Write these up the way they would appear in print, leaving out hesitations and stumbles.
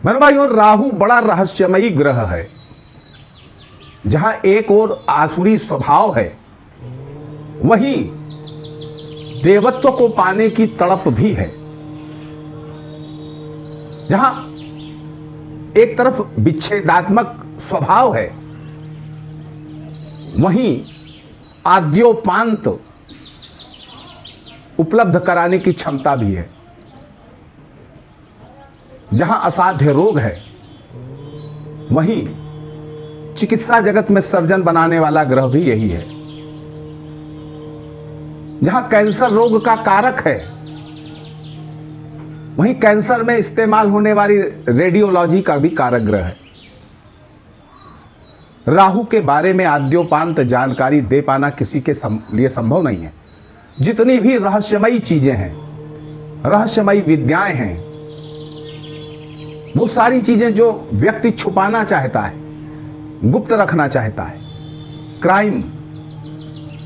मेरे भाइयों, राहु बड़ा रहस्यमयी ग्रह है। जहां एक ओर आसुरी स्वभाव है, वहीं देवत्व को पाने की तड़प भी है। जहां एक तरफ विच्छेदात्मक स्वभाव है, वहीं आद्योपांत उपलब्ध कराने की क्षमता भी है। जहां असाध्य रोग है, वहीं चिकित्सा जगत में सर्जन बनाने वाला ग्रह भी यही है। जहां कैंसर रोग का कारक है, वहीं कैंसर में इस्तेमाल होने वाली रेडियोलॉजी का भी कारक ग्रह है। राहु के बारे में आद्योपांत जानकारी दे पाना किसी के लिए संभव नहीं है। जितनी भी रहस्यमयी चीजें हैं, रहस्यमयी विद्याएं हैं, वो सारी चीजें जो व्यक्ति छुपाना चाहता है, गुप्त रखना चाहता है, क्राइम,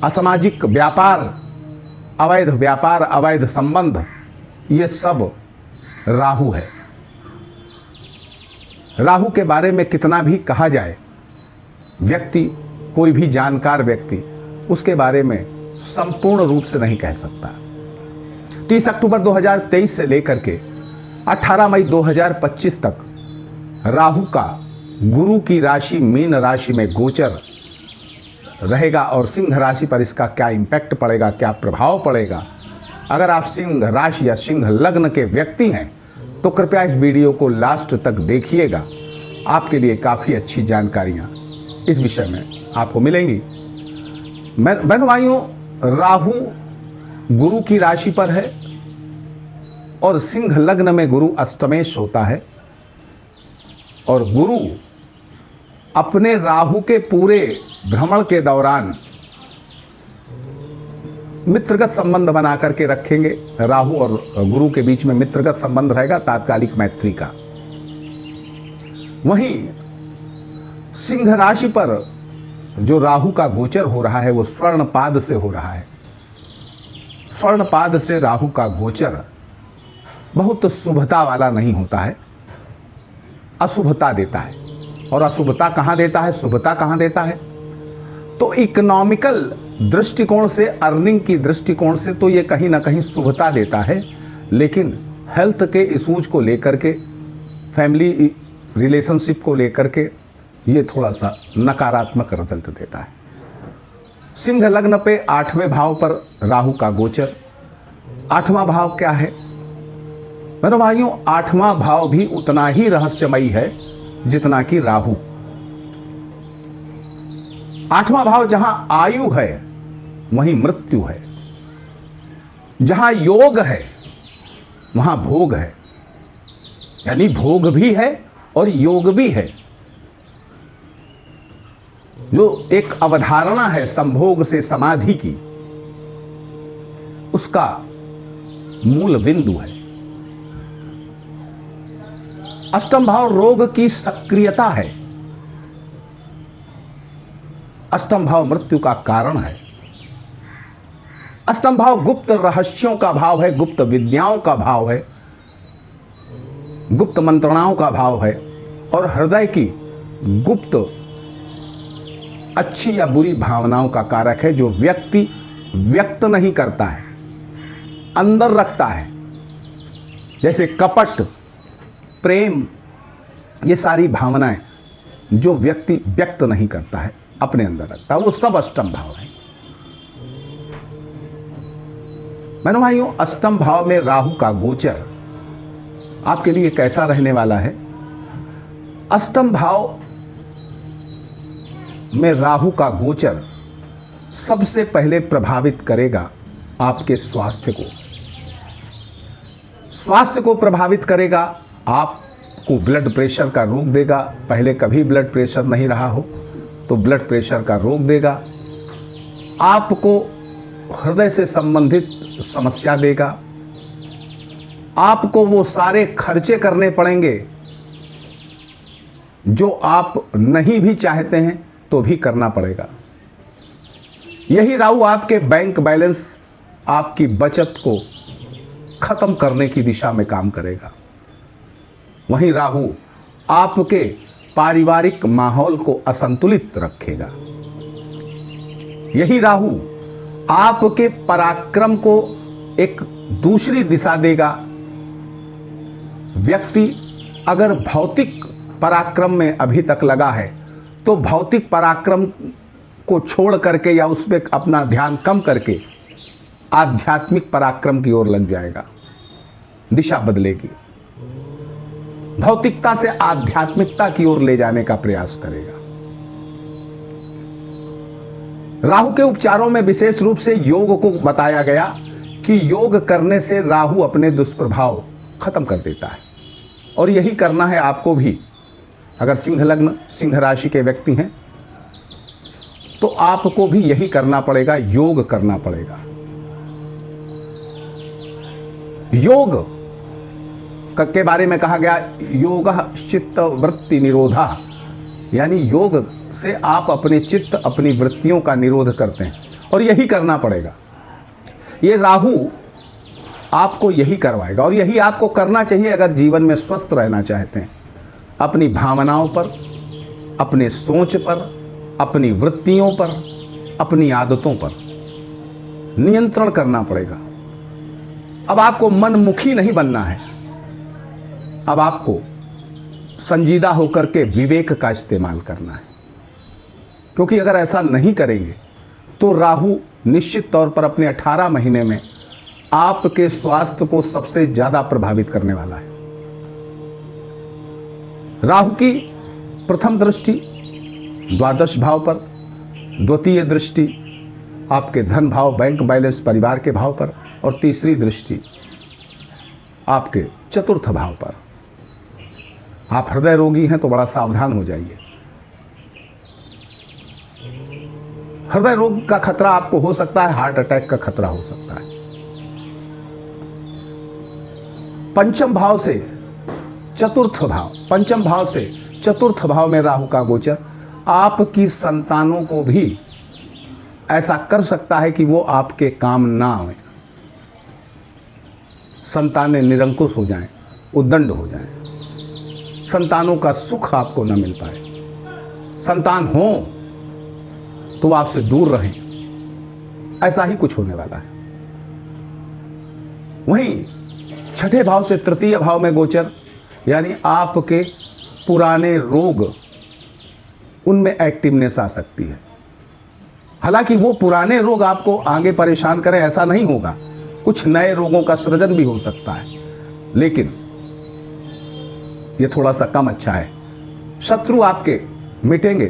असामाजिक व्यापार, अवैध संबंध, ये सब राहु है। राहु के बारे में कितना भी कहा जाए, व्यक्ति, कोई भी जानकार व्यक्ति उसके बारे में संपूर्ण रूप से नहीं कह सकता। 30 अक्टूबर 2023 से लेकर के 18 मई 2025 तक राहु का गुरु की राशि मीन राशि में गोचर रहेगा और सिंह राशि पर इसका क्या इम्पैक्ट पड़ेगा, क्या प्रभाव पड़ेगा। अगर आप सिंह राशि या सिंह लग्न के व्यक्ति हैं तो कृपया इस वीडियो को लास्ट तक देखिएगा। आपके लिए काफ़ी अच्छी जानकारियाँ इस विषय में आपको मिलेंगी। बहन भाइयों, राहु गुरु की राशि पर है और सिंह लग्न में गुरु अष्टमेश होता है। और गुरु अपने राहु के पूरे भ्रमण के दौरान मित्रगत संबंध बना करके रखेंगे। राहु और गुरु के बीच में मित्रगत संबंध रहेगा, तात्कालिक मैत्री का। वहीं सिंह राशि पर जो राहु का गोचर हो रहा है वो स्वर्णपाद से हो रहा है। स्वर्णपाद से राहु का गोचर बहुत शुभता वाला नहीं होता है, अशुभता देता है। और अशुभता कहाँ देता है, शुभता कहाँ देता है? तो इकोनॉमिकल दृष्टिकोण से, अर्निंग की दृष्टिकोण से तो ये कहीं ना कहीं शुभता देता है, लेकिन हेल्थ के इश्यूज को लेकर के, फैमिली रिलेशनशिप को लेकर के ये थोड़ा सा नकारात्मक रिजल्ट देता है। सिंह लग्न पे 8वें भाव पर राहु का गोचर। 8वां भाव क्या है मेरे भाइयों? 8वां भाव भी उतना ही रहस्यमयी है जितना कि राहु। 8वां भाव जहां आयु है वहीं मृत्यु है, जहां योग है वहां भोग है, यानी भोग भी है और योग भी है। जो एक अवधारणा है संभोग से समाधि की, उसका मूल बिंदु है। अष्टम भाव रोग की सक्रियता है। अष्टम भाव मृत्यु का कारण है। अष्टम भाव गुप्त रहस्यों का भाव है, गुप्त विद्याओं का भाव है, गुप्त मंत्रणाओं का भाव है और हृदय की गुप्त अच्छी या बुरी भावनाओं का कारक है, जो व्यक्ति व्यक्त नहीं करता है, अंदर रखता है। जैसे कपट, प्रेम, ये सारी भावनाएं जो व्यक्ति व्यक्त नहीं करता है, अपने अंदर रखता है, वो सब अष्टम भाव है। मैंने भाइयों, अष्टम भाव में राहु का गोचर आपके लिए कैसा रहने वाला है? अष्टम भाव में राहु का गोचर सबसे पहले प्रभावित करेगा आपके स्वास्थ्य को। स्वास्थ्य को प्रभावित करेगा, आपको ब्लड प्रेशर का रोग देगा। पहले कभी ब्लड प्रेशर नहीं रहा हो तो ब्लड प्रेशर का रोग देगा। आपको हृदय से संबंधित समस्या देगा। आपको वो सारे खर्चे करने पड़ेंगे जो आप नहीं भी चाहते हैं तो भी करना पड़ेगा। यही राहु आपके बैंक बैलेंस, आपकी बचत को खत्म करने की दिशा में काम करेगा। वहीं राहु आपके पारिवारिक माहौल को असंतुलित रखेगा। यही राहु आपके पराक्रम को एक दूसरी दिशा देगा। व्यक्ति अगर भौतिक पराक्रम में अभी तक लगा है तो भौतिक पराक्रम को छोड़ करके या उस पर अपना ध्यान कम करके आध्यात्मिक पराक्रम की ओर लग जाएगा। दिशा बदलेगी, भौतिकता से आध्यात्मिकता की ओर ले जाने का प्रयास करेगा। राहु के उपचारों में विशेष रूप से योग को बताया गया कि योग करने से राहु अपने दुष्प्रभाव खत्म कर देता है, और यही करना है आपको भी। अगर सिंह लग्न, सिंह राशि के व्यक्ति हैं तो आपको भी यही करना पड़ेगा, योग करना पड़ेगा। योग के बारे में कहा गया योगः चित्त वृत्ति निरोधा, यानी योग से आप अपने चित्त, अपनी वृत्तियों का निरोध करते हैं, और यही करना पड़ेगा। ये राहु आपको यही करवाएगा, और यही आपको करना चाहिए अगर जीवन में स्वस्थ रहना चाहते हैं। अपनी भावनाओं पर, अपने सोच पर, अपनी वृत्तियों पर, अपनी आदतों पर नियंत्रण करना पड़ेगा। अब आपको मनमुखी नहीं बनना है, अब आपको संजीदा होकर के विवेक का इस्तेमाल करना है, क्योंकि अगर ऐसा नहीं करेंगे तो राहु निश्चित तौर पर अपने 18 महीने में आपके स्वास्थ्य को सबसे ज्यादा प्रभावित करने वाला है। राहु की प्रथम दृष्टि द्वादश भाव पर, द्वितीय दृष्टि आपके धन भाव, बैंक बैलेंस, परिवार के भाव पर, और तीसरी दृष्टि आपके चतुर्थ भाव पर। आप हृदय रोगी हैं तो बड़ा सावधान हो जाइए। हृदय रोग का खतरा आपको हो सकता है, हार्ट अटैक का खतरा हो सकता है। पंचम भाव से चतुर्थ भाव, पंचम भाव से चतुर्थ भाव में राहु का गोचर आपकी संतानों को भी ऐसा कर सकता है कि वो आपके काम ना आए, संतानें निरंकुश हो जाएं, उद्दंड हो जाएं, संतानों का सुख आपको न मिल पाए, संतान हो तो आपसे दूर रहें, ऐसा ही कुछ होने वाला है। वहीं छठे भाव से तृतीय भाव में गोचर, यानी आपके पुराने रोग, उनमें एक्टिवनेस आ सकती है। हालांकि वो पुराने रोग आपको आगे परेशान करें ऐसा नहीं होगा, कुछ नए रोगों का सृजन भी हो सकता है, लेकिन ये थोड़ा सा कम अच्छा है। शत्रु आपके मिटेंगे,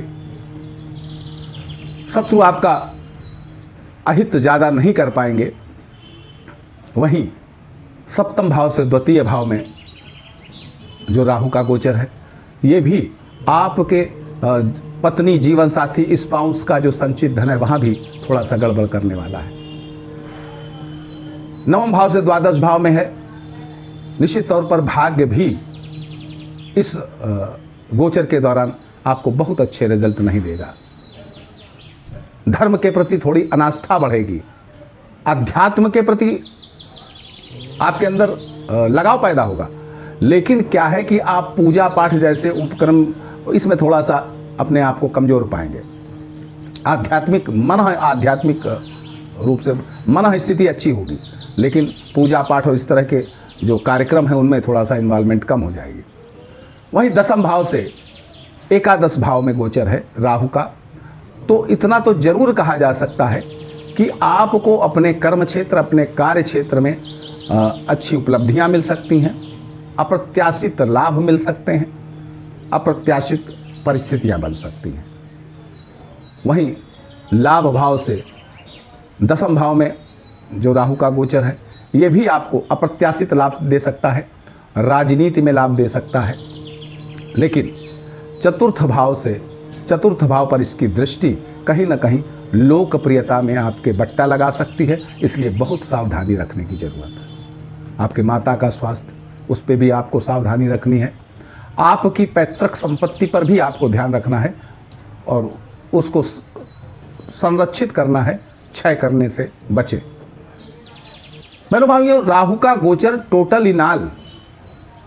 शत्रु आपका अहित ज्यादा नहीं कर पाएंगे। वहीं सप्तम भाव से द्वितीय भाव में जो राहु का गोचर है, ये भी आपके पत्नी, जीवन साथी, स्पाउस का जो संचित धन है वहां भी थोड़ा सा गड़बड़ करने वाला है। नवम भाव से द्वादश भाव में है, निश्चित तौर पर भाग्य भी इस गोचर के दौरान आपको बहुत अच्छे रिजल्ट नहीं देगा। धर्म के प्रति थोड़ी अनास्था बढ़ेगी, अध्यात्म के प्रति आपके अंदर लगाव पैदा होगा, लेकिन क्या है कि आप पूजा पाठ जैसे उपक्रम, इसमें थोड़ा सा अपने आप को कमजोर पाएंगे। आध्यात्मिक मन, आध्यात्मिक रूप से मन स्थिति अच्छी होगी, लेकिन पूजा पाठ और इस तरह के जो कार्यक्रम है उनमें थोड़ा सा इन्वॉल्वमेंट कम हो जाएगी। वहीं दसम भाव से एकादश भाव में गोचर है राहु का, तो इतना तो जरूर कहा जा सकता है कि आपको अपने कर्म क्षेत्र, अपने कार्य क्षेत्र में अच्छी उपलब्धियां मिल सकती हैं, अप्रत्याशित लाभ मिल सकते हैं, अप्रत्याशित परिस्थितियां बन सकती हैं। वहीं लाभ भाव से दसम भाव में जो राहु का गोचर है, ये भी आपको अप्रत्याशित लाभ दे सकता है, राजनीति में लाभ दे सकता है, लेकिन चतुर्थ भाव पर इसकी दृष्टि कहीं ना कहीं लोकप्रियता में आपके बट्टा लगा सकती है, इसलिए बहुत सावधानी रखने की जरूरत है। आपके माता का स्वास्थ्य, उस पर भी आपको सावधानी रखनी है। आपकी पैतृक संपत्ति पर भी आपको ध्यान रखना है और उसको संरक्षित करना है, क्षय करने से बचे। मेरे भाइयों, राहु का गोचर टोटल इनाल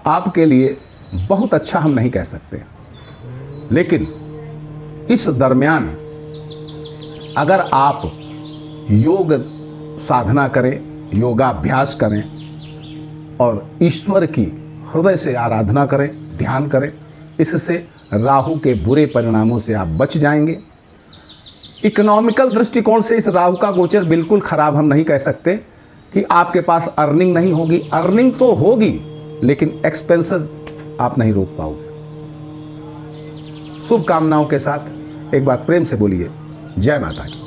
आपके लिए बहुत अच्छा हम नहीं कह सकते, लेकिन इस दरमियान अगर आप योग साधना करें, योगाभ्यास करें और ईश्वर की हृदय से आराधना करें, ध्यान करें, इससे राहु के बुरे परिणामों से आप बच जाएंगे। इकोनॉमिकल दृष्टिकोण से इस राहु का गोचर बिल्कुल खराब हम नहीं कह सकते कि आपके पास अर्निंग नहीं होगी। अर्निंग तो होगी, लेकिन एक्सपेंसेस आप नहीं रोक पाओगे। शुभकामनाओं के साथ एक बार प्रेम से बोलिए जय माता की।